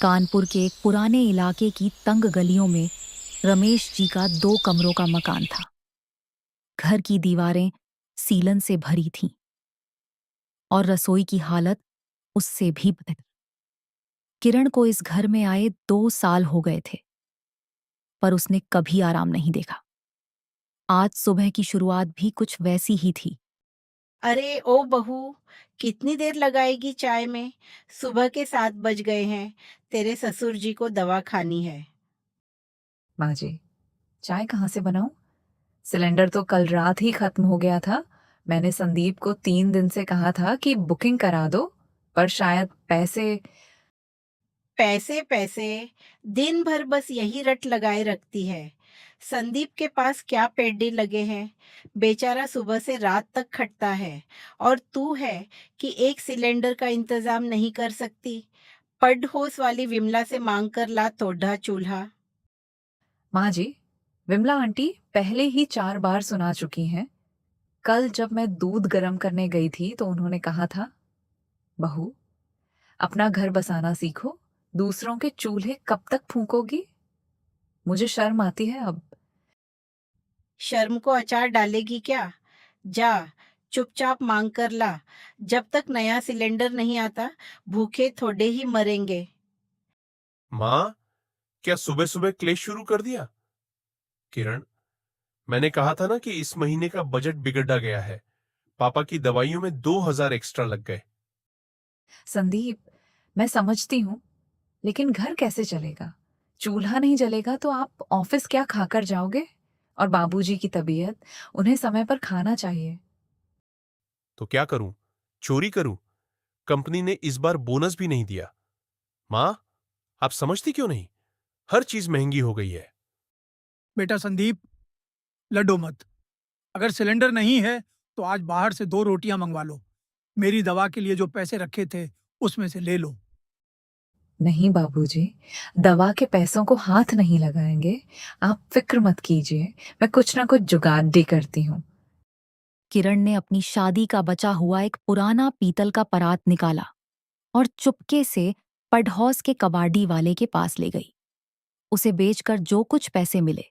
कानपुर के एक पुराने इलाके की तंग गलियों में रमेश जी का 2 कमरों का मकान था। घर की दीवारें सीलन से भरी थीं और रसोई की हालत उससे भी बदतर। किरण को इस घर में आए 2 साल हो गए थे, पर उसने कभी आराम नहीं देखा। आज सुबह की शुरुआत भी कुछ वैसी ही थी। अरे ओ बहू, कितनी देर लगाएगी चाय में? सुबह के 7 बज गए हैं। तेरे ससुर जी को दवा खानी है। माँ जी, चाय कहाँ से बनाऊं? सिलेंडर तो कल रात ही खत्म हो गया था। मैंने संदीप को 3 दिन से कहा था कि बुकिंग करा दो, पर शायद पैसे। पैसे पैसे, दिन भर बस यही रट लगाए रखती है। संदीप के पास क्या पेड्डे लगे हैं? बेचारा सुबह से रात तक खटता है। और तू है कि एक सिलेंडर का इंतजाम नहीं कर सकती। पड होस वाली विमला से मांग कर ला तोड़ा चूल्हा। माँ जी, विमला आंटी पहले ही 4 बार सुना चुकी हैं। कल जब मैं दूध गर्म करने गई थी तो उन्होंने कहा था, बहू, अपना घर बसाना सीखो, दूसरों के चूल्हे कब तक फूंकोगी? मुझे शर्म आती है अब। शर्म को अचार डालेगी क्या? जा, चुपचाप मांग कर ला। जब तक नया सिलेंडर नहीं आता, भूखे थोड़े ही मरेंगे। माँ, क्या सुबह सुबह क्लेश शुरू कर दिया? किरण, मैंने कहा था ना कि इस महीने का बजट बिगड़ा गया है। पापा की दवाइयों में 2,000 एक्स्ट्रा लग गए। संदीप, मैं समझती हूँ, लेकिन घर कैसे चलेगा? चूल्हा नहीं जलेगा तो आप ऑफिस क्या खाकर जाओगे? और बाबूजी की तबीयत, उन्हें समय पर खाना चाहिए। तो क्या करूं? चोरी करूं? कंपनी ने इस बार बोनस भी नहीं दिया। माँ, आप समझती क्यों नहीं? हर चीज महंगी हो गई है। बेटा संदीप, लड्डो मत। अगर सिलेंडर नहीं है तो आज बाहर से 2 रोटियां मंगवा लो। मेरी दवा के लिए जो पैसे रखे थे उसमें से ले लो। नहीं बाबूजी, दवा के पैसों को हाथ नहीं लगाएंगे। आप फिक्र मत कीजिए, मैं कुछ ना कुछ जुगाड़ करती हूँ। किरण ने अपनी शादी का बचा हुआ एक पुराना पीतल का परात निकाला और चुपके से पडहौस के कबाड़ी वाले के पास ले गई। उसे बेचकर जो कुछ पैसे मिले,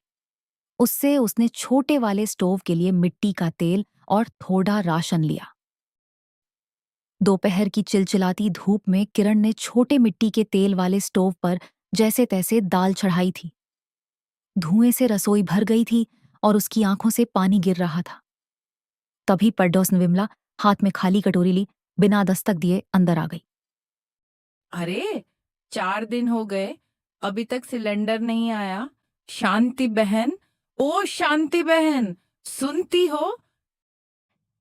उससे उसने छोटे वाले स्टोव के लिए मिट्टी का तेल और थोड़ा राशन लिया। दोपहर की चिलचिलाती धूप में किरण ने छोटे मिट्टी के तेल वाले स्टोव पर जैसे तैसे दाल चढ़ाई थी। धुएं से रसोई भर गई थी और उसकी आंखों से पानी गिर रहा था। तभी पड़ोस ने विमला हाथ में खाली कटोरी ली, बिना दस्तक दिए अंदर आ गई। अरे, 4 दिन हो गए, अभी तक सिलेंडर नहीं आया। शांति बहन, ओ शांति बहन, सुनती हो?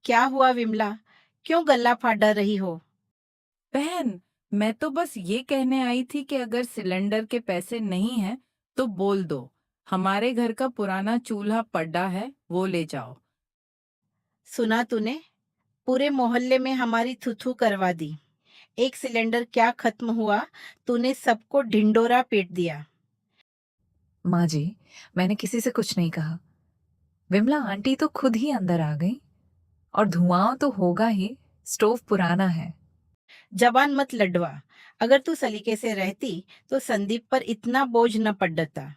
क्या हुआ विमला? क्यों गला फाड़ रही हो? बहन, मैं तो बस ये कहने आई थी कि अगर सिलेंडर के पैसे नहीं हैं तो बोल दो। हमारे घर का पुराना चूल्हा पड़ा है, वो ले जाओ। सुना तूने? पूरे मोहल्ले में हमारी थुथु करवा दी। एक सिलेंडर क्या खत्म हुआ, तूने सबको ढिंडोरा पीट दिया। माँ जी, मैंने किसी से कुछ नहीं कहा। विमला आंटी तो खुद ही अंदर आ गई। और धुआं तो होगा ही, स्टोव पुराना है। जबान मत लड़वा। अगर तू सलीके से रहती तो संदीप पर इतना बोझ न पड़ता।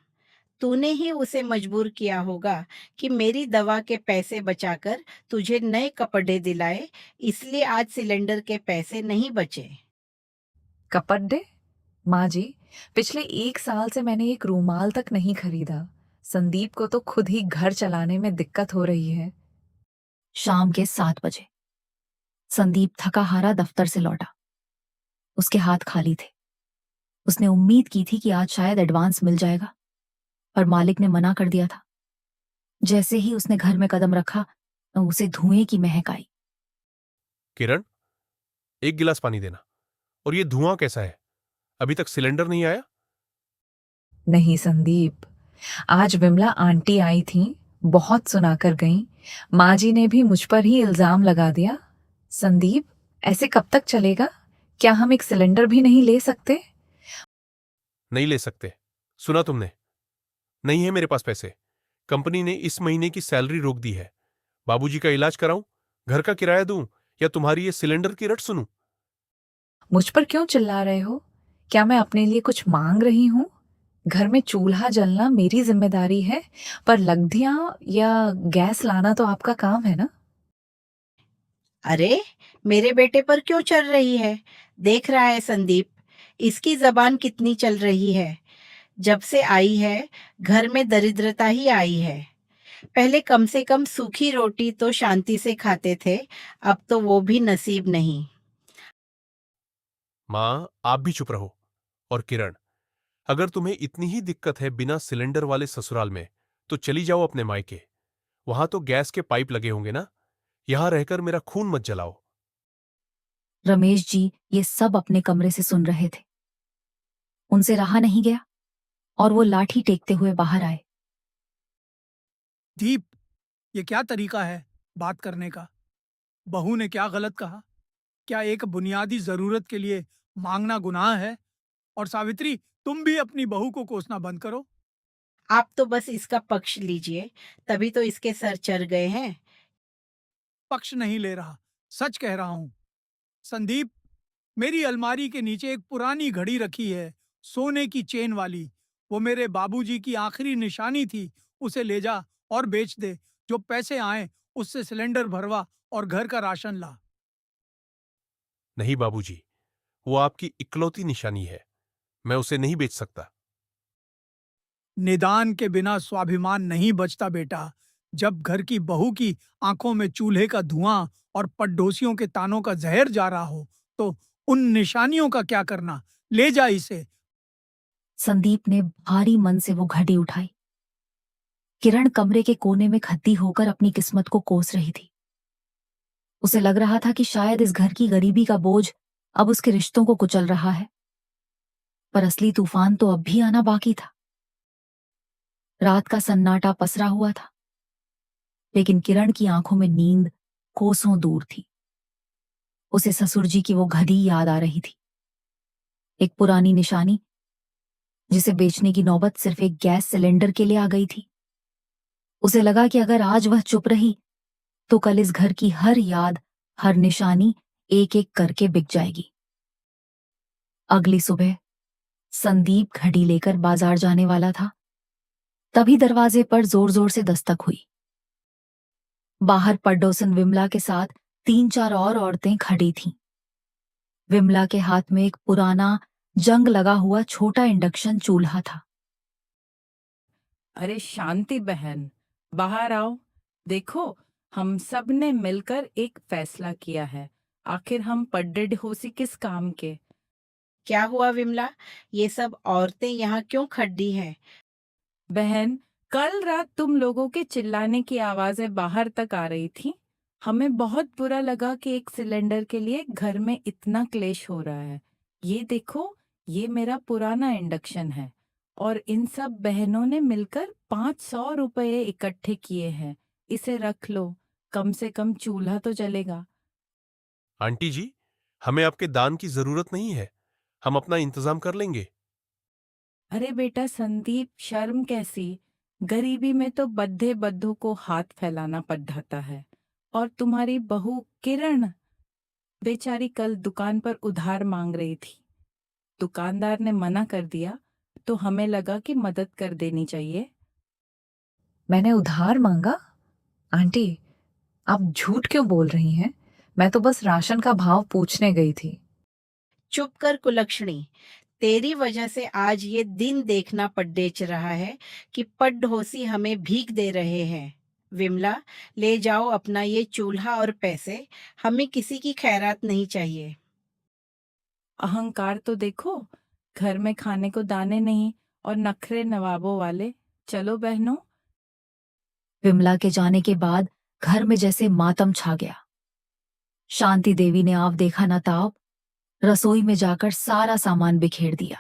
तूने ही उसे मजबूर किया होगा कि मेरी दवा के पैसे बचाकर तुझे नए कपड़े दिलाए, इसलिए आज सिलेंडर के पैसे नहीं बचे। कपड़े? माँ जी, पिछले 1 साल से मैंने एक रूमाल तक नहीं खरीदा। संदीप को तो खुद ही घर चलाने में दिक्कत हो रही है। शाम के 7 बजे संदीप थका हारा दफ्तर से लौटा। उसके हाथ खाली थे। उसने उम्मीद की थी कि आज शायद एडवांस मिल जाएगा, पर मालिक ने मना कर दिया था। जैसे ही उसने घर में कदम रखा, उसे धुएं की महक आई। किरण, एक गिलास पानी देना। और ये धुआं कैसा है? अभी तक सिलेंडर नहीं आया? नहीं संदीप, आज विमला आंटी आई थी, बहुत सुनाकर गईं। माँ जी ने भी मुझ पर ही इल्जाम लगा दिया। संदीप, ऐसे कब तक चलेगा? क्या हम एक सिलेंडर भी नहीं ले सकते? नहीं ले सकते। सुना तुमने? नहीं है मेरे पास पैसे। कंपनी ने इस महीने की सैलरी रोक दी है। बाबूजी का इलाज कराऊं, घर का किराया दूं, या तुम्हारी ये सिलेंडर की रट सुनूं? मुझ पर क्यों चिल्ला रहे हो? क्या मैं अपने लिए कुछ मांग रही हूँ? घर में चूल्हा जलना मेरी जिम्मेदारी है, पर लकड़ियां या गैस लाना तो आपका काम है ना? अरे, मेरे बेटे पर क्यों चढ़ रही है? देख रहा है संदीप, इसकी जबान कितनी चल रही है। जब से आई है, घर में दरिद्रता ही आई है। पहले कम से कम सूखी रोटी तो शांति से खाते थे, अब तो वो भी नसीब नहीं। माँ, आप भी चुप रहो। और किरण, अगर तुम्हें इतनी ही दिक्कत है बिना सिलेंडर वाले ससुराल में, तो चली जाओ अपने मायके। वहां तो गैस के पाइप लगे होंगे ना। यहां रहकर मेरा खून मत जलाओ। रमेश जी ये सब अपने कमरे से सुन रहे थे। उनसे रहा नहीं गया और वो लाठी टेकते हुए बाहर आए। दीप, ये क्या तरीका है बात करने का? बहू ने क्या गलत कहा? क्या एक बुनियादी जरूरत के लिए मांगना गुनाह है? और सावित्री, तुम भी अपनी बहू को कोसना बंद करो। आप तो बस इसका पक्ष लीजिए, तभी तो इसके सर चढ़ गए हैं। पक्ष नहीं ले रहा, सच कह रहा हूं। संदीप, मेरी अलमारी के नीचे एक पुरानी घड़ी रखी है, सोने की चेन वाली। वो मेरे बाबूजी की आखिरी निशानी थी। उसे ले जा और बेच दे। जो पैसे आए उससे सिलेंडर भरवा और घर का राशन ला। नहीं बाबूजी, वो आपकी इकलौती निशानी है। मैं उसे नहीं बेच सकता। निदान के बिना स्वाभिमान नहीं बचता बेटा। जब घर की बहू की आंखों में चूल्हे का धुआं और पड़ोसियों के तानों का जहर जा रहा हो, तो उन निशानियों का क्या करना? ले जा इसे। संदीप ने भारी मन से वो घड़ी उठाई। किरण कमरे के कोने में खद्दी होकर अपनी किस्मत को कोस रही थी। उसे लग रहा था कि शायद इस घर की गरीबी का बोझ अब उसके रिश्तों को कुचल रहा है, पर असली तूफान तो अब भी आना बाकी था। रात का सन्नाटा पसरा हुआ था, लेकिन किरण की आंखों में नींद कोसों दूर थी। उसे ससुर जी की वो घड़ी याद आ रही थी, एक पुरानी निशानी जिसे बेचने की नौबत सिर्फ एक गैस सिलेंडर के लिए आ गई थी। उसे लगा कि अगर आज वह चुप रही तो कल इस घर की हर याद, हर निशानी एक एक करके बिक जाएगी। अगली सुबह संदीप घड़ी लेकर बाजार जाने वाला था, तभी दरवाजे पर जोर जोर से दस्तक हुई। बाहर पड़ोसन विमला के साथ 3-4 और औरतें खड़ी थीं। विमला के हाथ में एक पुराना जंग लगा हुआ छोटा इंडक्शन चूल्हा था। अरे शांति बहन, बाहर आओ। देखो, हम सब ने मिलकर एक फैसला किया है। आखिर हम पड्डेढोसी किस काम के? क्या हुआ विमला? ये सब औरतें यहाँ क्यों खड़ी हैं? बहन, कल रात तुम लोगों के चिल्लाने की आवाजें बाहर तक आ रही थी। हमें बहुत बुरा लगा कि एक सिलेंडर के लिए घर में इतना क्लेश हो रहा है। ये देखो, ये मेरा पुराना इंडक्शन है और इन सब बहनों ने मिलकर 500 रुपए इकट्ठे किए हैं। इसे रख लो, कम से कम चूल्हा तो जलेगा। आंटी जी, हमें आपके दान की जरूरत नहीं है। हम अपना इंतजाम कर लेंगे। अरे बेटा संदीप, शर्म कैसी? गरीबी में तो बद्धे बद्धों को हाथ फैलाना पड़ता है। और तुम्हारी बहू किरण, बेचारी कल दुकान पर उधार मांग रही थी। दुकानदार ने मना कर दिया, तो हमें लगा कि मदद कर देनी चाहिए। मैंने उधार मांगा? आंटी, आप झूठ क्यों बोल रही हैं? मैं तो बस राशन का भाव पूछने गई थी। चुप कर कुलक्षणी। तेरी वजह से आज ये दिन देखना पड्डेच रहा है कि पड्डोसी हमें भीख दे रहे हैं। विमला, ले जाओ अपना ये चूल्हा और पैसे। हमें किसी की खैरात नहीं चाहिए। अहंकार तो देखो, घर में खाने को दाने नहीं और नखरे नवाबों वाले। चलो बहनों। विमला के जाने के बाद घर में जैसे मातम छा गया। शांति देवी ने आव देखा न ताव रसोई में जाकर सारा सामान बिखेर दिया।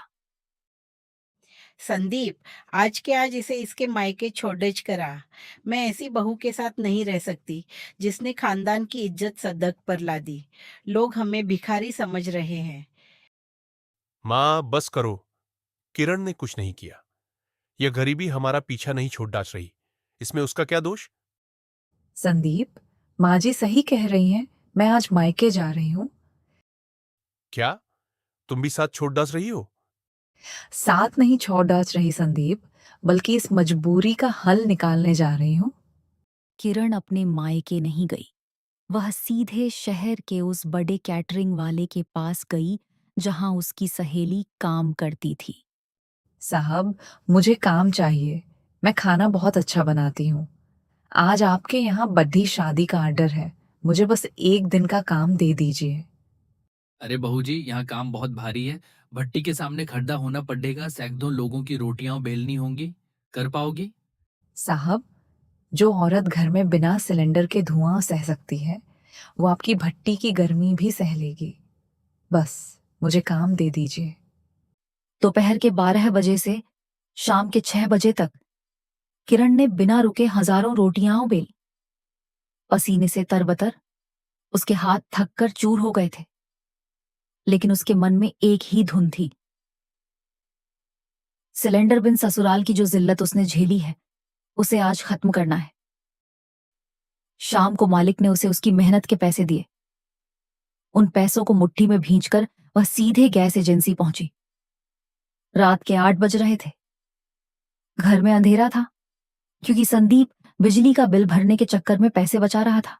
संदीप, आज के आज इसे इसके मायके छोड़ेज करा। मैं ऐसी बहू के साथ नहीं रह सकती जिसने खानदान की इज्जत सदक पर ला दी। लोग हमें भिखारी समझ रहे हैं। माँ, बस करो। किरण ने कुछ नहीं किया। यह गरीबी हमारा पीछा नहीं छोड़ डाच रही। इसमें उसका क्या दोष? संदीप, माँ जी सही कह रही हैं। मैं आज मायके जा रही हूँ। क्या तुम भी साथ छोड़ डाच रही हो? साथ नहीं छोड़ डाच रही संदीप, बल्कि इस मजबूरी का हल निकालने जा रही हूँ। किरण अपने मायके नहीं गई। वह सीधे शहर के उस बड़े कैटरिंग वाले के पास गई जहां उसकी सहेली काम करती थी। साहब, मुझे काम चाहिए। मैं खाना बहुत अच्छा बनाती हूँ। आज आपके यहाँ बड्ढी शादी का ऑर्डर है। मुझे बस 1 दिन का काम दे दीजिए। अरे बहू जी, यहाँ काम बहुत भारी है। भट्टी के सामने खड़ा होना पड़ेगा, सैकड़ों लोगों की रोटियां बेलनी होंगी। कर पाओगी? साहब, जो औरत घर में बिना सिलेंडर के धुआं सह सकती है, वो आपकी भट्टी की गर्मी भी सह लेगी। बस मुझे काम दे दीजिए। दोपहर के 12 बजे से शाम के 6 बजे तक किरण ने बिना रुके हजारों रोटियां बेली। पसीने से तरबतर उसके हाथ थक कर चूर हो गए थे, लेकिन उसके मन में एक ही धुन थी। सिलेंडर बिन ससुराल की जो जिल्लत उसने झेली है, उसे आज खत्म करना है। शाम को मालिक ने उसे उसकी मेहनत के पैसे दिए। उन पैसों को मुट्ठी में भींचकर वह सीधे गैस एजेंसी पहुंची। रात के 8 बज रहे थे। घर में अंधेरा था, क्योंकि संदीप बिजली का बिल भरने के चक्कर में पैसे बचा रहा था।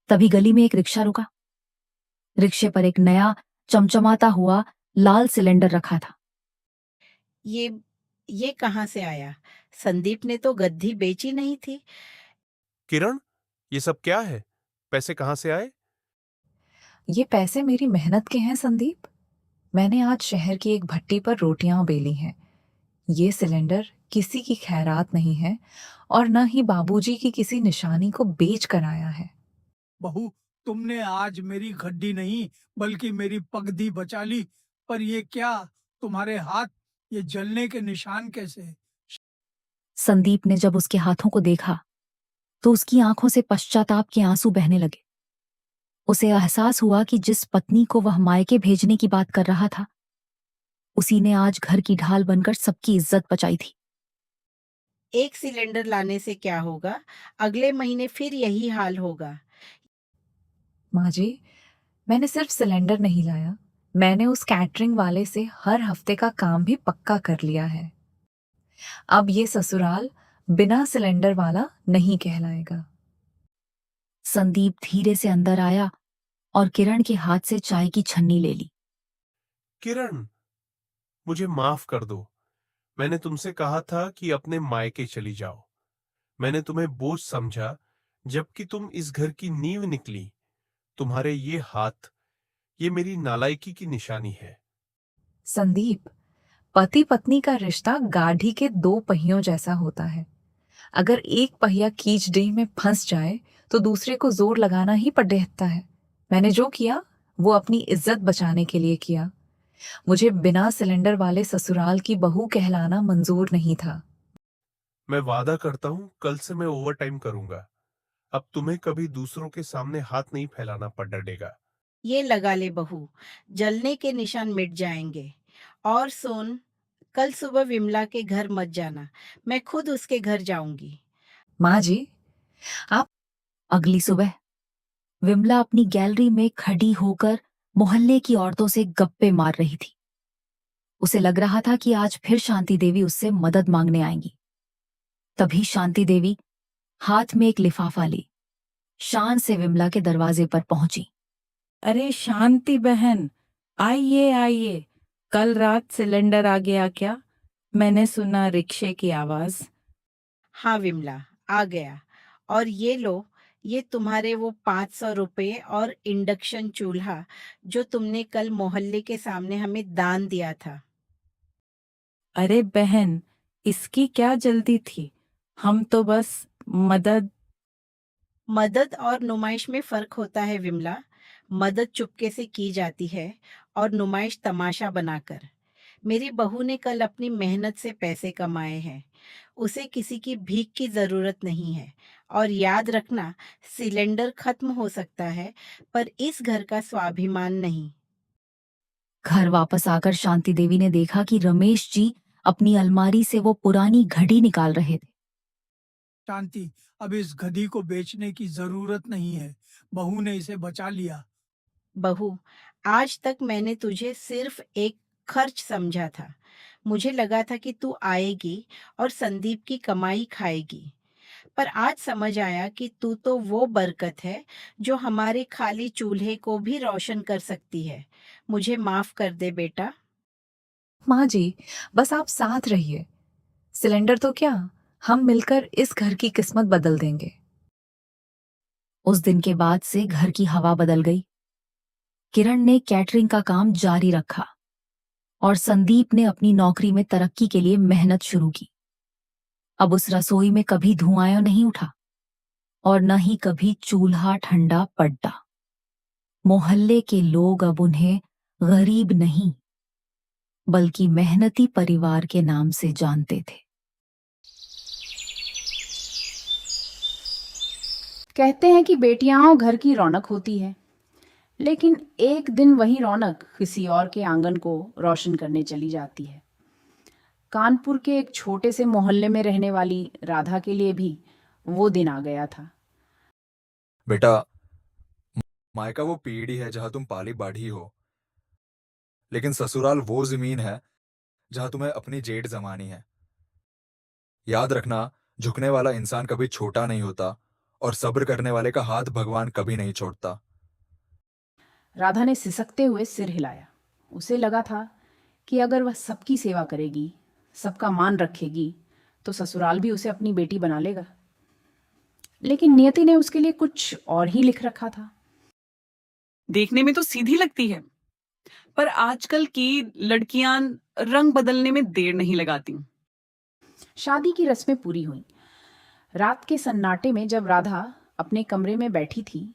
तभी गली में एक रिक्शा रुका। रिक्शे पर एक नया चमचमाता हुआ लाल सिलेंडर रखा था। ये कहाँ से आया? संदीप ने तो गद्दी बेची नहीं थी। किरण, ये सब क्या है? पैसे कहाँ से आए? ये पैसे मेरी मेहनत के हैं संदीप। मैंने आज शहर की एक भट्टी पर रोटियां बेली हैं। ये सिलेंडर किसी की खैरात नहीं है और न ही बाबूजी की किसी निशानी को बेच कर आया है। बहू, तुमने आज मेरी गड्डी नहीं बल्कि मेरी पगड़ी बचा ली। पर ये क्या, तुम्हारे हाथ ये जलने के निशान कैसे? संदीप ने जब उसके हाथों को देखा तो उसकी आंखों से पश्चाताप के आंसू बहने लगे। उसे एहसास हुआ कि जिस पत्नी को वह मायके भेजने की बात कर रहा था, उसी ने आज घर की ढाल बनकर सबकी इज्जत बचाई थी। एक सिलेंडर लाने से क्या होगा? अगले महीने फिर यही हाल होगा। माँ जी, मैंने सिर्फ सिलेंडर नहीं लाया, मैंने उस कैटरिंग वाले से हर हफ्ते का काम भी पक्का कर लिया है। अब ये ससुराल बिना सिलेंडर वाला नहीं कहलाएगा। संदीप धीरे से अंदर आया और किरण के हाथ से चाय की छन्नी ले ली। किरण, मुझे माफ कर दो। मैंने तुमसे कहा था कि अपने मायके चली जाओ। मैंने तुम्हें बोझ समझा, जबकि तुम इस घर की नींव निकली। तुम्हारे ये हाथ, ये मेरी नालायकी की निशानी है। संदीप, पति पत्नी का रिश्ता गाड़ी के 2 पहियों जैसा होता है। अगर एक पहिया कीचड़ी में फंस जाए तो दूसरे को जोर लगाना ही पड़ता है। मैंने जो किया वो अपनी इज्जत बचाने के लिए किया। मुझे बिना सिलेंडर वाले ससुराल की बहू कहलाना मंजूर नहीं था। मैं वादा करता हूं, कल से मैं ओवर टाइम करूंगा। अब तुम्हें कभी दूसरों के सामने हाथ नहीं फैलाना पड़ेगा। ये लगा ले बहू, जलने के निशान मिट जाएंगे। और सुन, कल सुबह विमला के घर मत जाना। मैं खुद उसके घर जाऊंगी। माँ जी, आप अगली सुबह विमला अपनी गैलरी में खड़ी होकर मोहल्ले की औरतों से गप्पे मार रही थी। उसे लग रहा था कि आज फिर शांति देवी उससे मदद मांगने आएंगी। तभी शांति देवी हाथ में एक लिफाफा ली शान से विमला के दरवाजे पर पहुंची। अरे शांति बहन, आइए आइए। कल रात सिलेंडर आ गया क्या? मैंने सुना रिक्शे की आवाज। हाँ विमला, आ गया। और ये लो, ये तुम्हारे वो 500 रुपए और इंडक्शन चूल्हा जो तुमने कल मोहल्ले के सामने हमें दान दिया था। अरे बहन, इसकी क्या जल्दी थी? हम तो बस मदद और नुमाइश में फर्क होता है विमला। मदद चुपके से की जाती है और नुमाइश तमाशा बनाकर। मेरी बहू ने कल अपनी मेहनत से पैसे कमाए हैं। उसे किसी की भीख की जरूरत नहीं है। और याद रखना, सिलेंडर खत्म हो सकता है, पर इस घर का स्वाभिमान नहीं। घर वापस आकर शांति देवी ने देखा कि रमेश जी अपनी अलमारी से वो पुरानी घड़ी निकाल रहे थे। शांति, अब इस गधी को बेचने की जरूरत नहीं है। बहू ने इसे बचा लिया। बहू, आज तक मैंने तुझे सिर्फ एक खर्च समझा था। मुझे लगा था कि तू आएगी और संदीप की कमाई खाएगी, पर आज समझ आया कि तू तो वो बरकत है जो हमारे खाली चूल्हे को भी रोशन कर सकती है। मुझे माफ कर दे बेटा। माँ जी, बस आप साथ रहिए। सिलेंडर तो क्या, हम मिलकर इस घर की किस्मत बदल देंगे। उस दिन के बाद से घर की हवा बदल गई। किरण ने कैटरिंग का काम जारी रखा और संदीप ने अपनी नौकरी में तरक्की के लिए मेहनत शुरू की। अब उस रसोई में कभी धुआं नहीं उठा और न ही कभी चूल्हा ठंडा पड़ा। मोहल्ले के लोग अब उन्हें गरीब नहीं बल्कि मेहनती परिवार के नाम से जानते थे। कहते हैं कि बेटियां घर की रौनक होती है, लेकिन एक दिन वही रौनक किसी और के आंगन को रोशन करने चली जाती है। कानपुर के एक छोटे से मोहल्ले में रहने वाली राधा के लिए भी वो दिन आ गया था। बेटा, मायका वो पीढ़ी है जहां तुम पाली बाढ़ी हो, लेकिन ससुराल वो जमीन है जहां तुम्हें अपनी जेठ जमानी है। याद रखना, झुकने वाला इंसान कभी छोटा नहीं होता और सब्र करने वाले का हाथ भगवान कभी नहीं छोड़ता। राधा ने सिसकते हुए सिर हिलाया। उसे लगा था कि अगर वह सबकी सेवा करेगी, सबका मान रखेगी, तो ससुराल भी उसे अपनी बेटी बना लेगा। लेकिन नियति ने उसके लिए कुछ और ही लिख रखा था। देखने में तो सीधी लगती है, पर आजकल की लड़कियां रंग बदलने में देर नहीं लगाती। शादी की रस्में पूरी हुई। रात के सन्नाटे में जब राधा अपने कमरे में बैठी थी,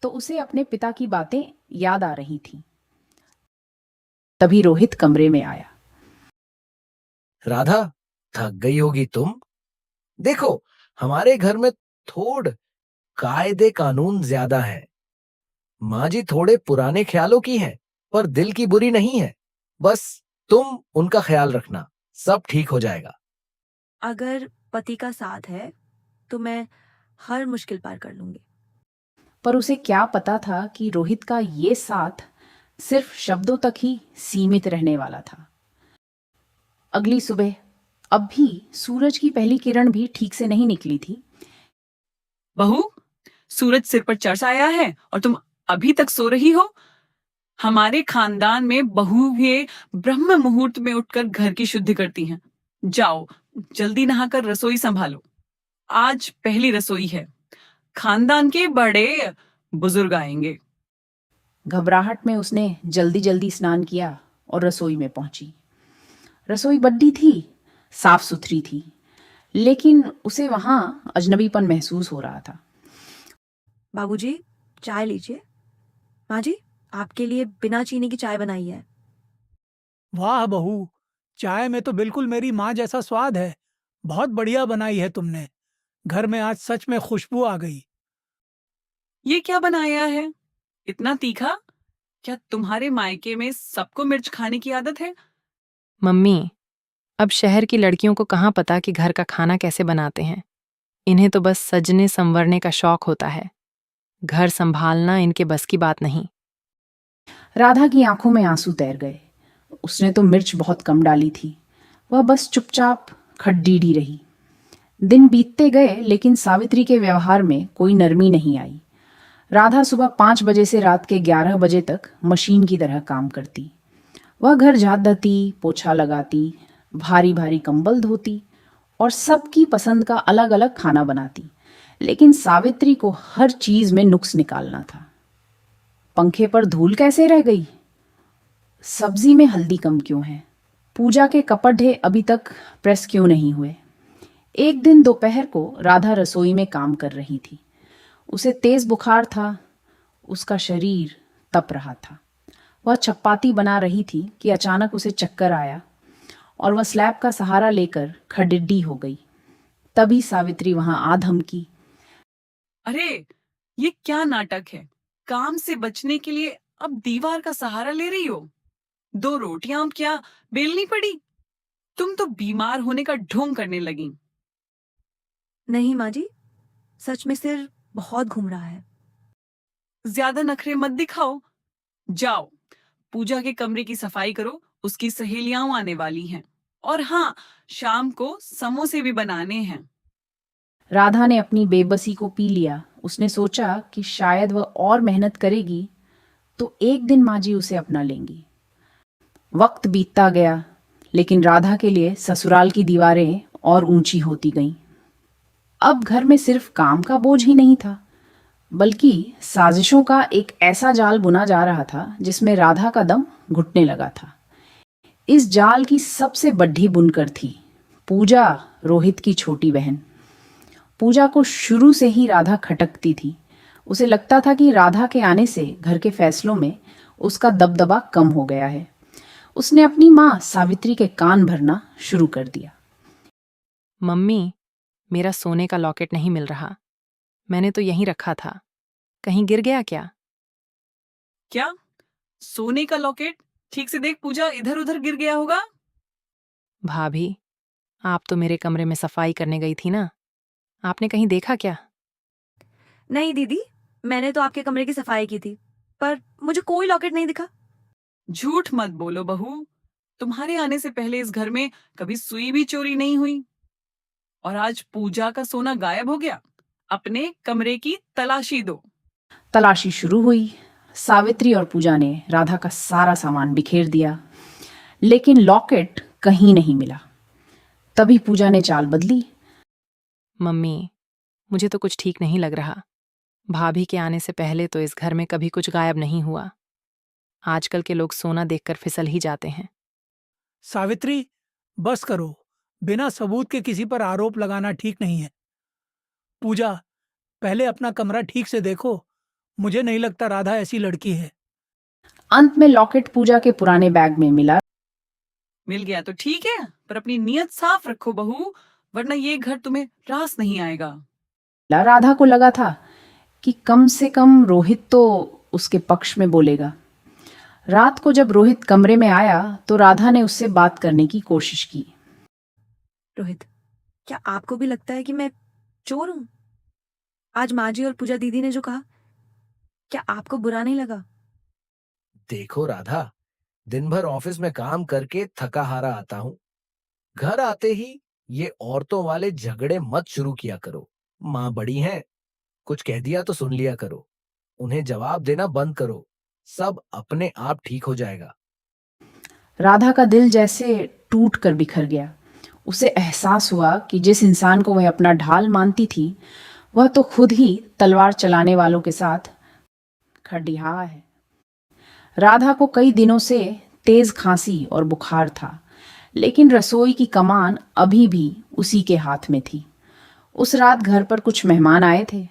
तो उसे अपने पिता की बातें याद आ रही थी। तभी रोहित कमरे में आया। राधा, थक गई होगी तुम। देखो, हमारे घर में थोड़ कायदे कानून ज्यादा है। माँ जी थोड़े पुराने ख्यालों की है, पर दिल की बुरी नहीं है। बस तुम उनका ख्याल रखना, सब ठीक हो जाएगा। अगर पति का साथ है तो मैं हर मुश्किल पार कर लूंगी। पर उसे क्या पता था कि रोहित का ये साथ सिर्फ शब्दों तक ही सीमित रहने वाला था। अगली सुबह अब भी सूरज की पहली किरण भी ठीक से नहीं निकली थी। बहू, सूरज सिर पर चढ़ आया है और तुम अभी तक सो रही हो। हमारे खानदान में बहुएं ब्रह्म मुहूर्त में उठकर घर की शुद्धि करती हैं। जाओ, जल्दी नहाकर रसोई संभालो। आज पहली रसोई है, खानदान के बड़े बुजुर्ग आएंगे। घबराहट में उसने जल्दी जल्दी स्नान किया और रसोई में पहुंची। रसोई बड्डी थी, साफ सुथरी थी, लेकिन उसे वहां अजनबीपन महसूस हो रहा था। बाबूजी, चाय लीजिए। माँ जी, आपके लिए बिना चीनी की चाय बनाई है। वाह बहू, चाय में तो बिल्कुल मेरी माँ जैसा स्वाद है। बहुत बढ़िया बनाई है तुमने। घर में आज सच में खुशबू आ गई। ये क्या बनाया है? इतना तीखा? क्या तुम्हारे मायके में सबको मिर्च खाने की आदत है? मम्मी, अब शहर की लड़कियों को कहाँ पता कि घर का खाना कैसे बनाते हैं। इन्हें तो बस सजने संवरने का शौक होता है। घर संभालना इनके बस की बात नहीं। राधा की आंखों में आंसू तैर गए। उसने तो मिर्च बहुत कम डाली थी। वह बस चुपचाप खड्डीडी रही। दिन बीतते गए, लेकिन सावित्री के व्यवहार में कोई नरमी नहीं आई। राधा सुबह 5 बजे से रात के 11 बजे तक मशीन की तरह काम करती। वह घर झाड़ती, पोछा लगाती, भारी भारी कंबल धोती और सबकी पसंद का अलग अलग खाना बनाती। लेकिन सावित्री को हर चीज में नुक्स निकालना था। पंखे पर धूल कैसे रह गई? सब्जी में हल्दी कम क्यों है? पूजा के कपड़े अभी तक प्रेस क्यों नहीं हुए? एक दिन दोपहर को राधा रसोई में काम कर रही थी। उसे तेज बुखार था। उसका शरीर तप रहा था। वह चपाती बना रही थी कि अचानक उसे चक्कर आया और वह स्लैब का सहारा लेकर खडिड्डी हो गई। तभी सावित्री वहां आ धमकी। अरे, ये क्या नाटक है? काम से बचने के लिए अब दीवार का सहारा ले रही हो? 2 रोटियां क्या बेलनी पड़ी? तुम तो बीमार होने का ढोंग करने लगी। नहीं माँ जी, सच में सिर बहुत घूम रहा है। ज्यादा नखरे मत दिखाओ। जाओ, पूजा के कमरे की सफाई करो उसकी सहेलियां आने वाली हैं। और हाँ, शाम को समोसे भी बनाने हैं। राधा ने अपनी बेबसी को पी लिया। उसने सोचा कि शायद वह और मेहनत करेगी तो एक दिन माँ जी उसे अपना लेंगी। वक्त बीतता गया, लेकिन राधा के लिए ससुराल की दीवारें और ऊंची होती गईं। अब घर में सिर्फ काम का बोझ ही नहीं था, बल्कि साजिशों का एक ऐसा जाल बुना जा रहा था जिसमें राधा का दम घुटने लगा था। इस जाल की सबसे बड़ी बुनकर थी पूजा, रोहित की छोटी बहन। पूजा को शुरू से ही राधा खटकती थी। उसे लगता था कि राधा के आने से घर के फैसलों में उसका दबदबा कम हो गया है। उसने अपनी माँ सावित्री के कान भरना शुरू कर दिया। मम्मी, मेरा सोने का लॉकेट नहीं मिल रहा। मैंने तो यहीं रखा था, कहीं गिर गया क्या? क्या? सोने का लॉकेट? ठीक से देख पूजा, इधर उधर गिर गया होगा। भाभी, आप तो मेरे कमरे में सफाई करने गई थी ना, आपने कहीं देखा क्या? नहीं दीदी, मैंने तो आपके कमरे की सफाई की थी, पर मुझे कोई लॉकेट नहीं दिखा। झूठ मत बोलो बहू, तुम्हारे आने से पहले इस घर में कभी सुई भी चोरी नहीं हुई। और आज पूजा का सोना गायब हो गया। अपने कमरे की तलाशी दो। तलाशी शुरू हुई। सावित्री और पूजा ने राधा का सारा सामान बिखेर दिया, लेकिन लॉकेट कहीं नहीं मिला। तभी पूजा ने चाल बदली। मम्मी, मुझे तो कुछ ठीक नहीं लग रहा। भाभी के आने से पहले तो इस घर में कभी कुछ गायब नहीं हुआ। आजकल के लोग सोना देखकर फिसल ही जाते हैं। सावित्री, बस करो। बिना सबूत के किसी पर आरोप लगाना ठीक नहीं है। पूजा, पहले अपना कमरा ठीक से देखो। मुझे नहीं लगता राधा ऐसी लड़की है। अंत में लॉकेट पूजा के पुराने बैग में मिला। मिल गया तो ठीक है, पर अपनी नीयत साफ रखो बहू, वरना ये घर तुम्हें रास नहीं आएगा। राधा को लगा था कि कम से कम रोहित तो उसके पक्ष में बोलेगा। रात को जब रोहित कमरे में आया तो राधा ने उससे बात करने की कोशिश की। रोहित, क्या आपको भी लगता है कि मैं चोर हूं? आज माँ जी और पूजा दीदी ने जो कहा, क्या आपको बुरा नहीं लगा? देखो राधा, दिन भर ऑफिस में काम करके थका हारा आता हूँ। घर आते ही ये औरतों वाले झगड़े मत शुरू किया करो। माँ बड़ी हैं, कुछ कह दिया तो सुन लिया करो। उन्हें जवाब देना बंद करो, सब अपने आप ठीक हो जाएगा। राधा का दिल जैसे टूट कर बिखर गया। उसे एहसास हुआ कि जिस इंसान को वह अपना ढाल मानती थी, वह तो खुद ही तलवार चलाने वालों के साथ खड़िया है। राधा को कई दिनों से तेज खांसी और बुखार था, लेकिन रसोई की कमान अभी भी उसी के हाथ में थी। उस रात घर पर कुछ मेहमान आए थे।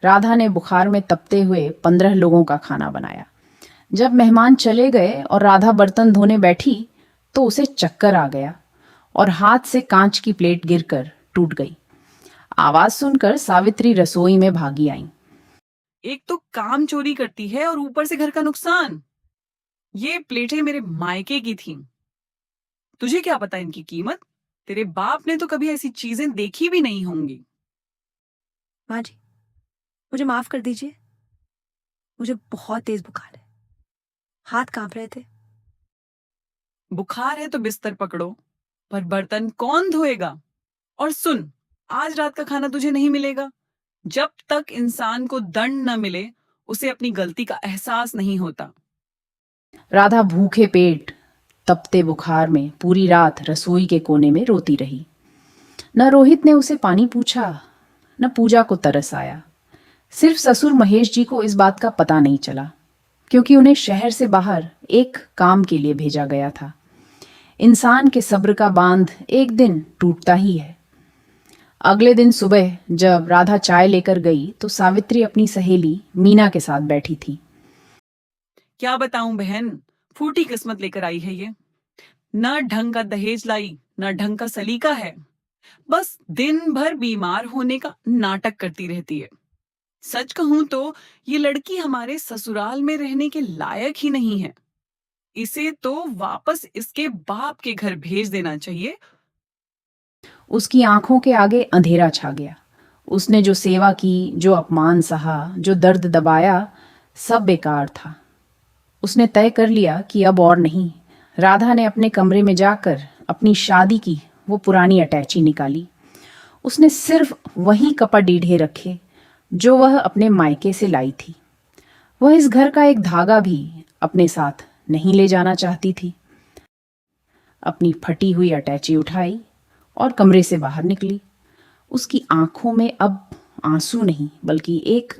राधा ने बुखार में तपते हुए 15 लोगों का खाना बनाया। जब मेहमान चले गए और राधा बर्तन धोने बैठी तो उसे चक्कर आ गया और हाथ से कांच की प्लेट गिरकर टूट गई। आवाज सुनकर सावित्री रसोई में भागी आई। एक तो काम चोरी करती है और ऊपर से घर का नुकसान। ये प्लेटें मेरे मायके की थीं। तुझे क्या पता इनकी कीमत? तेरे बाप ने तो कभी ऐसी चीजें देखी भी नहीं होंगी। माँ जी, मुझे माफ कर दीजिए। मुझे बहुत तेज बुखार है, हाथ कांप रहे थे। बुखार है तो बिस्तर पकड़ो, पर बर्तन कौन धोएगा? और सुन, आज रात का खाना तुझे नहीं मिलेगा। जब तक इंसान को दंड न मिले, उसे अपनी गलती का एहसास नहीं होता। राधा भूखे पेट तपते बुखार में पूरी रात रसोई के कोने में रोती रही। न रोहित ने उसे पानी पूछा, न पूजा को तरस आया। सिर्फ ससुर महेश जी को इस बात का पता नहीं चला, क्योंकि उन्हें शहर से बाहर एक काम के लिए भेजा गया था। इंसान के सब्र का बांध एक दिन टूटता ही है। अगले दिन सुबह जब राधा चाय लेकर गई तो सावित्री अपनी सहेली मीना के साथ बैठी थी। क्या बताऊं बहन, फूटी किस्मत लेकर आई है ये। न ढंग का दहेज लाई, न ढंग का सलीका है। बस दिन भर बीमार होने का नाटक करती रहती है। सच कहूं तो ये लड़की हमारे ससुराल में रहने के लायक ही नहीं है। इसे तो वापस इसके बाप के घर भेज देना चाहिए। उसकी आंखों के आगे अंधेरा छा गया। उसने जो सेवा की, जो अपमान सहा, जो दर्द दबाया, सब बेकार था। उसने तय कर लिया कि अब और नहीं, राधा ने अपने कमरे में जाकर अपनी शादी की वो पुरानी अटैची निकाली। उसने सिर्फ वही कपड़े रखे जो वह अपने मायके से लाई थी। वह इस घर का एक धागा भी अपने साथ नहीं ले जाना चाहती थी। अपनी फटी हुई अटैची उठाई और कमरे से बाहर निकली। उसकी आंखों में अब आंसू नहीं बल्कि एक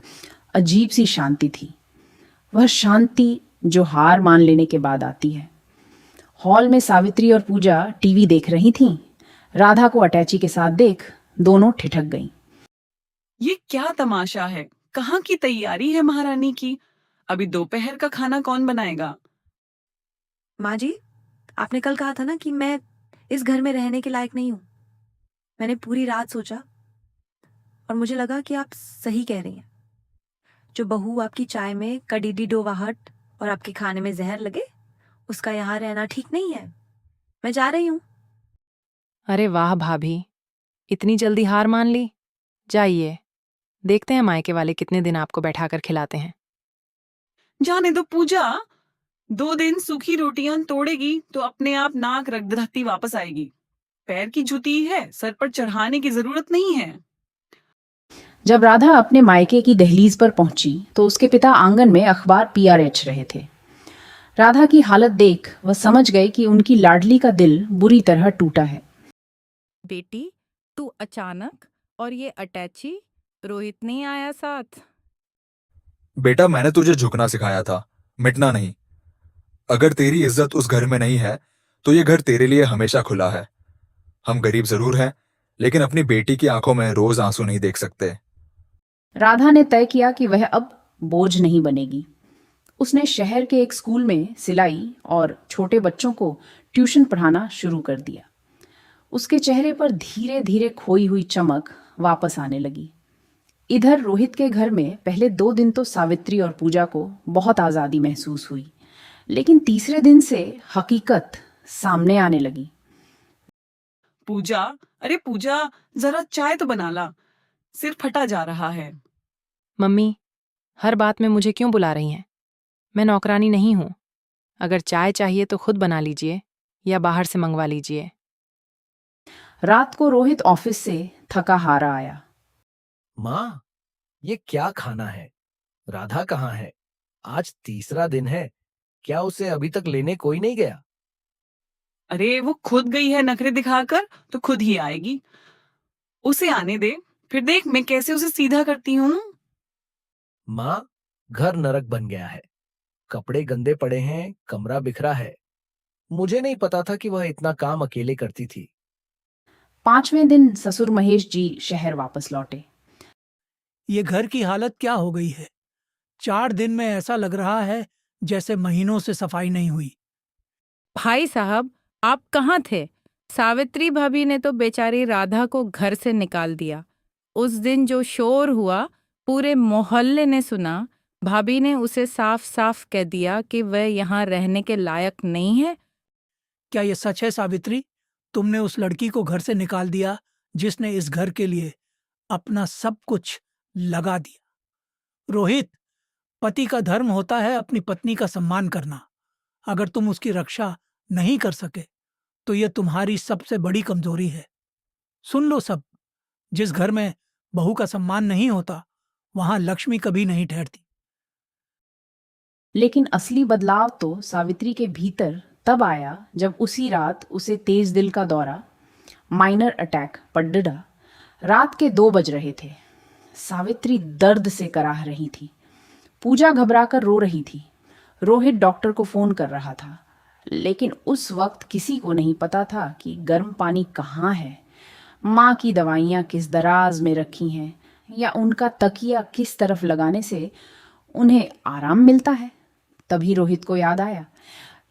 अजीब सी शांति थी, वह शांति जो हार मान लेने के बाद आती है। हॉल में सावित्री और पूजा टीवी देख रही थीं। राधा को अटैची के साथ देख दोनों ठिठक गईं। ये क्या तमाशा है? कहाँ की तैयारी है महारानी की? अभी दोपहर का खाना कौन बनाएगा? माँ जी, आपने कल कहा था ना कि मैं इस घर में रहने के लायक नहीं हूँ। मैंने पूरी रात सोचा और मुझे लगा कि आप सही कह रही हैं। जो बहू आपकी चाय में कड़ीडी डोवाहट और आपके खाने में जहर लगे, उसका यहाँ रहना ठीक नहीं है। मैं जा रही हूँ। अरे वाह भाभी, इतनी जल्दी हार मान ली। जाइए, देखते हैं मायके वाले कितने दिन आपको बैठाकर खिलाते हैं। जाने दो पूजा, 2 दिन सूखी रोटियां तोड़ेगी तो अपने आप नाक रगड़ती वापस आएगी। पैर की जूती है, सर पर चढ़ाने की जरूरत नहीं है। जब राधा अपने मायके की दहलीज पर पहुंची तो उसके पिता आंगन में अखबार PRH रहे थे। राधा की हालत देख वह समझ गए कि उनकी लाडली का दिल बुरी तरह टूटा है। बेटी, तू अचानक और ये अटैची, रोहित नहीं आया साथ? बेटा, मैंने तुझे झुकना सिखाया था, मिटना नहीं। अगर तेरी इज्जत उस घर में नहीं है तो ये घर तेरे लिए हमेशा खुला है। हम गरीब जरूर हैं, लेकिन अपनी बेटी की आंखों में रोज आंसू नहीं देख सकते। राधा ने तय किया कि वह अब बोझ नहीं बनेगी। उसने शहर के एक स्कूल में सिलाई और छोटे बच्चों को ट्यूशन पढ़ाना शुरू कर दिया। उसके चेहरे पर धीरे धीरे खोई हुई चमक वापस आने लगी। इधर रोहित के घर में पहले 2 दिन तो सावित्री और पूजा को बहुत आज़ादी महसूस हुई, लेकिन तीसरे दिन से हकीकत सामने आने लगी। पूजा, अरे पूजा, जरा चाय तो बना ला, सिर फटा जा रहा है। मम्मी, हर बात में मुझे क्यों बुला रही हैं? मैं नौकरानी नहीं हूँ। अगर चाय चाहिए तो खुद बना लीजिए या बाहर से मंगवा लीजिए। रात को रोहित ऑफिस से थका हारा आया। माँ, ये क्या खाना है? राधा कहाँ है? आज तीसरा दिन है, क्या उसे अभी तक लेने कोई नहीं गया? अरे वो खुद गई है नखरे दिखाकर, तो खुद ही आएगी। उसे आने दे, फिर देख मैं कैसे उसे सीधा करती हूँ। माँ, घर नरक बन गया है। कपड़े गंदे पड़े हैं, कमरा बिखरा है। मुझे नहीं पता था कि वह इतना काम अकेले करती थी। 5वें दिन ससुर महेश जी शहर वापस लौटे। ये घर की हालत क्या हो गई है? 4 दिन में ऐसा लग रहा है जैसे महीनों से सफाई नहीं हुई। भाई साहब, आप कहाँ थे? सावित्री भाभी ने तो बेचारी राधा को घर से निकाल दिया। उस दिन जो शोर हुआ पूरे मोहल्ले ने सुना। भाभी ने उसे साफ साफ कह दिया कि वह यहाँ रहने के लायक नहीं है। क्या ये सच है सावित्री? तुमने उस लड़की को घर से निकाल दिया जिसने इस घर के लिए अपना सब कुछ लगा दिया। रोहित, पति का धर्म होता है अपनी पत्नी का सम्मान करना। अगर तुम उसकी रक्षा नहीं कर सके तो यह तुम्हारी सबसे बड़ी कमजोरी है। सुन लो सब, जिस घर में बहू का सम्मान नहीं होता वहां लक्ष्मी कभी नहीं ठहरती। लेकिन असली बदलाव तो सावित्री के भीतर तब आया जब उसी रात उसे तेज दिल का दौरा, माइनर अटैक, पड़ डा। रात के 2 बज रहे थे। सावित्री दर्द से कराह रही थी। पूजा घबराकर रो रही थी। रोहित डॉक्टर को फोन कर रहा था, लेकिन उस वक्त किसी को नहीं पता था कि गर्म पानी कहाँ है, माँ की दवाइयाँ किस दराज में रखी हैं, या उनका तकिया किस तरफ लगाने से उन्हें आराम मिलता है। तभी रोहित को याद आया,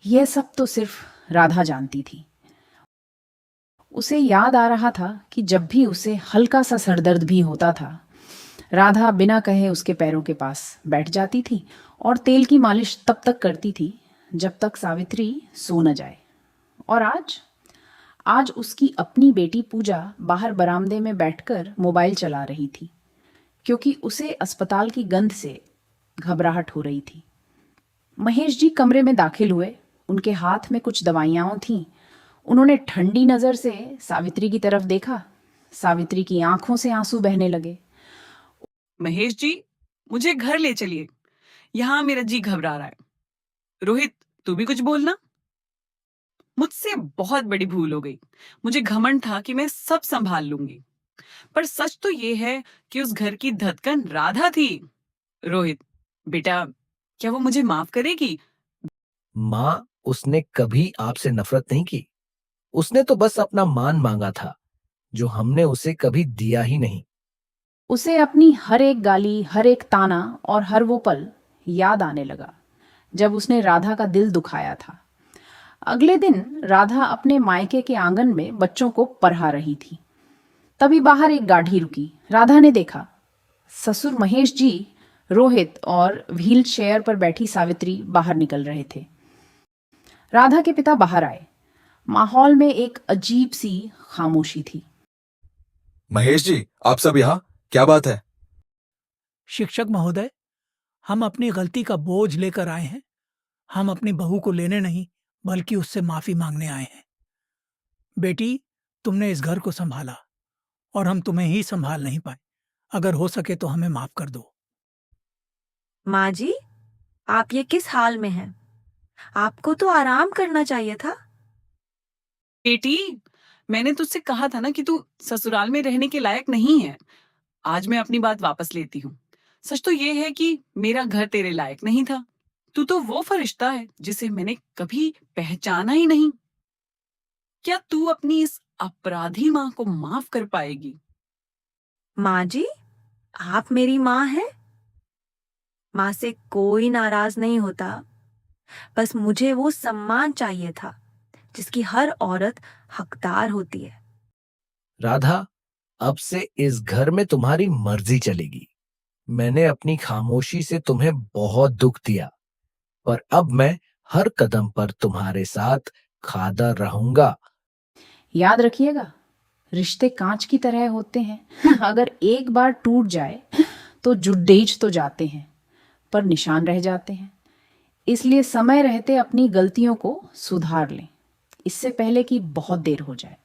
यह सब तो सिर्फ राधा जानती थी। उसे याद आ रहा था कि जब भी उसे हल्का सा सरदर्द भी होता था, राधा बिना कहे उसके पैरों के पास बैठ जाती थी और तेल की मालिश तब तक करती थी जब तक सावित्री सो न जाए। और आज उसकी अपनी बेटी पूजा बाहर बरामदे में बैठकर मोबाइल चला रही थी, क्योंकि उसे अस्पताल की गंध से घबराहट हो रही थी। महेश जी कमरे में दाखिल हुए उनके हाथ में कुछ दवाइयाँ थीं। उन्होंने ठंडी नजर से सावित्री की तरफ देखा। सावित्री की आंखों से आंसू बहने लगे। महेश जी, मुझे घर ले चलिए, यहाँ मेरा जी घबरा रहा है। रोहित, तू भी कुछ बोलना। मुझसे बहुत बड़ी भूल हो गई। मुझे घमंड था कि मैं सब संभाल लूंगी, पर सच तो ये है कि उस घर की धड़कन राधा थी। रोहित बेटा, क्या वो मुझे माफ करेगी? माँ, उसने कभी आपसे नफरत नहीं की। उसने तो बस अपना मान मांगा था, जो हमने उसे कभी दिया ही नहीं। उसे अपनी हर एक गाली, हर एक ताना और हर वो पल याद आने लगा जब उसने राधा का दिल दुखाया था। अगले दिन राधा अपने मायके के आंगन में बच्चों को पढ़ा रही थी। तभी बाहर एक गाड़ी रुकी। राधा ने देखा ससुर महेश जी, रोहित और व्हील चेयर पर बैठी सावित्री बाहर निकल रहे थे। राधा के पिता बाहर आए। माहौल में एक अजीब सी खामोशी थी। महेश जी, आप सब यहाँ, क्या बात है? शिक्षक महोदय, हम अपनी गलती का बोझ लेकर आए हैं। हम अपनी बहू को लेने नहीं, बल्कि उससे माफी मांगने आए हैं। बेटी, तुमने इस घर को संभाला और हम तुम्हें ही संभाल नहीं पाए। अगर हो सके तो हमें माफ कर दो। माँ जी, आप ये किस हाल में हैं? आपको तो आराम करना चाहिए था। बेटी, मैंने तुझसे कहा था ना कि तू ससुराल में रहने के लायक नहीं है। आज मैं अपनी बात वापस लेती हूँ। सच तो ये है कि मेरा घर तेरे लायक नहीं था। तू तो वो फरिश्ता है जिसे मैंने कभी पहचाना ही नहीं। क्या तू अपनी इस अपराधी माँ को माफ कर पाएगी? माँ जी, आप मेरी माँ हैं। माँ से कोई नाराज नहीं होता, बस मुझे वो सम्मान चाहिए था जिसकी हर औरत हकदार होती है। राधा, अब से इस घर में तुम्हारी मर्जी चलेगी। मैंने अपनी खामोशी से तुम्हें बहुत दुख दिया, पर अब मैं हर कदम पर तुम्हारे साथ खड़ा रहूंगा। याद रखिएगा, रिश्ते कांच की तरह होते हैं। अगर एक बार टूट जाए तो जुड़ेज तो जाते हैं, पर निशान रह जाते हैं। इसलिए समय रहते अपनी गलतियों को सुधार लें, इससे पहले कि बहुत देर हो जाए।